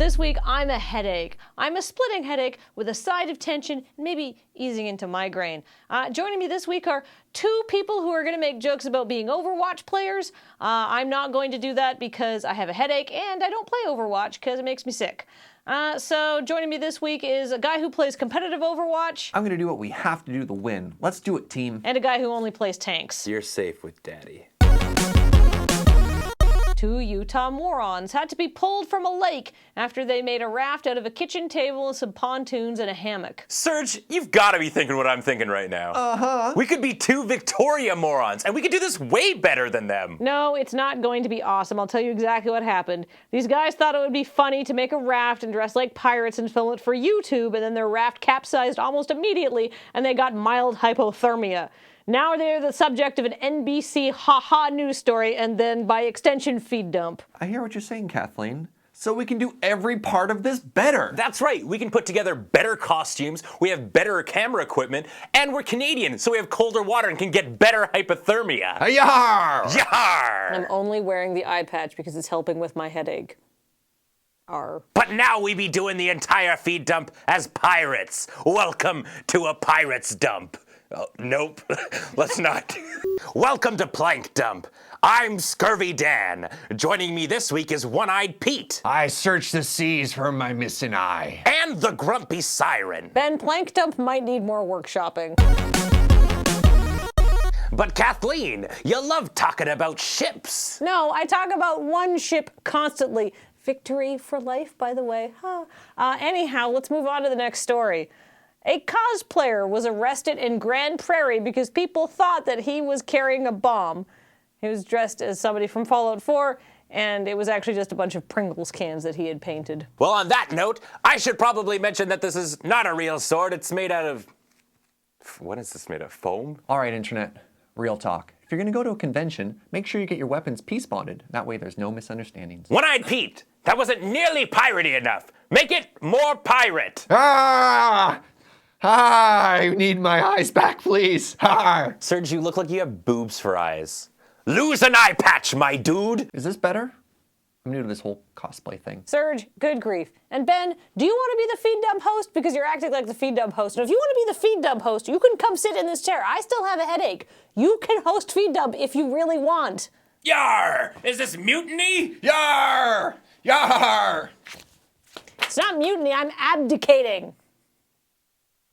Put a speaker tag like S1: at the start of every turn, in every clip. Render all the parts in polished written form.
S1: This week, I'm a headache. I'm a splitting headache with a side of tension and maybe easing into migraine. Joining me this week are two people who are going to make jokes about being Overwatch players. I'm not going to do that because I have a headache and I don't play Overwatch because it makes me sick. So joining me this week is a guy who plays competitive Overwatch.
S2: I'm gonna do what we have to do to win. Let's do it, team.
S1: And a guy who only plays tanks.
S3: You're safe with Daddy.
S1: Two Utah morons had to be pulled from a lake after they made a raft out of a kitchen table, some pontoons, and a hammock.
S3: Serge, you've got to be thinking what I'm thinking right now.
S2: Uh-huh.
S3: We could be two Victoria morons, and we could do this way better than them.
S1: No, it's not going to be awesome. I'll tell you exactly what happened. These guys thought it would be funny to make a raft and dress like pirates and film it for YouTube, and then their raft capsized almost immediately, and they got mild hypothermia. Now they're the subject of an NBC ha-ha news story and then, by extension, feed dump.
S2: I hear what you're saying, Kathleen. So we can do every part of this better.
S3: That's right. We can put together better costumes, we have better camera equipment, and we're Canadian, so we have colder water and can get better hypothermia.
S2: Yar!
S3: Yar!
S1: I'm only wearing the eye patch because it's helping with my headache. Arr.
S3: But now we be doing the entire feed dump as pirates. Welcome to a pirate's dump. Oh, nope, let's not. Welcome to Plank Dump. I'm Scurvy Dan. Joining me this week is One-Eyed Pete.
S2: I search the seas for my missing eye.
S3: And the Grumpy Siren.
S1: Ben, Plank Dump might need more workshopping.
S3: But Kathleen, you love talking about ships.
S1: No, I talk about one ship constantly. Victory for life, by the way. Anyhow, let's move on to the next story. A cosplayer was arrested in Grand Prairie because people thought that he was carrying a bomb. He was dressed as somebody from Fallout 4, and it was actually just a bunch of Pringles cans that he had painted.
S3: Well, on that note, I should probably mention that this is not a real sword. It's made out of... What is this made of? Foam?
S2: All right, Internet. Real talk. If you're gonna go to a convention, make sure you get your weapons peace bonded. That way there's no misunderstandings.
S3: One-Eyed Pete, that wasn't nearly piratey enough. Make it more pirate.
S2: Ah! I need my eyes back, please.
S3: Serge, you look like you have boobs for eyes. Lose an eye patch, my dude.
S2: Is this better? I'm new to this whole cosplay thing.
S1: Serge, good grief. And Ben, do you want to be the feed dump host? Because you're acting like the feed dump host. And if you want to be the feed dump host, you can come sit in this chair. I still have a headache. You can host feed dump if you really want.
S3: Yar! Is this mutiny?
S2: Yar! Yar!
S1: It's not mutiny, I'm abdicating.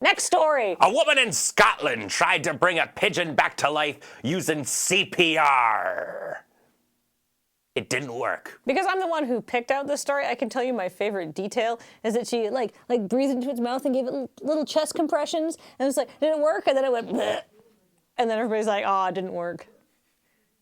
S1: Next story.
S3: A woman in Scotland tried to bring a pigeon back to life using CPR. It didn't work.
S1: Because I'm the one who picked out this story, I can tell you my favorite detail is that she like breathed into its mouth and gave it little chest compressions, and it's like, did it work? And then it went, bleh. And then everybody's like, oh, it didn't work.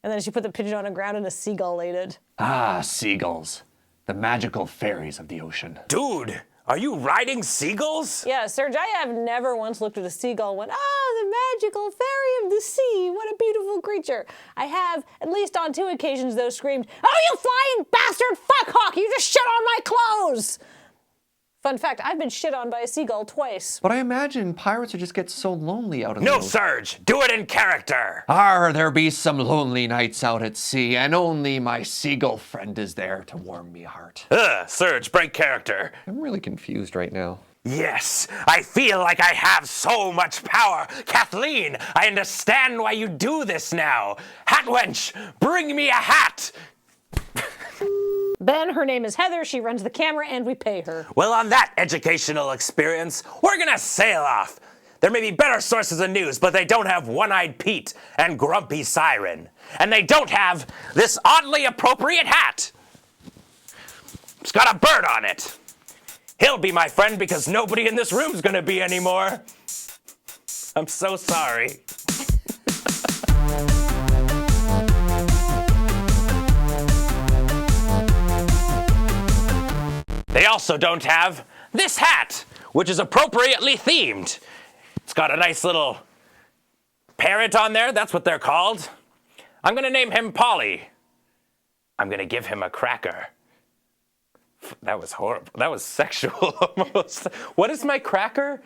S1: And then she put the pigeon on the ground and a seagull ate it.
S2: Ah, seagulls. The magical fairies of the ocean.
S3: Dude, are you riding seagulls?
S1: Yeah, Serge, I have never once looked at a seagull and went, oh, the magical fairy of the sea, what a beautiful creature. I have, at least on 2 occasions, though, screamed, oh, you flying bastard fuckhawk, you just shit on my clothes. Fun fact, I've been shit on by a seagull twice.
S2: But I imagine pirates would just get so lonely out of the
S3: No,
S2: ocean.
S3: Serge, do it in character.
S2: There be some lonely nights out at sea, and only my seagull friend is there to warm me heart.
S3: Serge, break character.
S2: I'm really confused right now.
S3: Yes, I feel like I have so much power. Kathleen, I understand why you do this now. Hat wench, bring me a hat.
S1: Ben, her name is Heather, she runs the camera, and we pay her.
S3: Well, on that educational experience, we're gonna sail off. There may be better sources of news, but they don't have One-Eyed Pete and Grumpy Siren. And they don't have this oddly appropriate hat. It's got a bird on it. He'll be my friend because nobody in this room's gonna be anymore. I'm so sorry. They also don't have this hat, which is appropriately themed. It's got a nice little parrot on there, that's what they're called. I'm gonna name him Polly. I'm gonna give him a cracker. That was horrible. That was sexual almost. What is my cracker?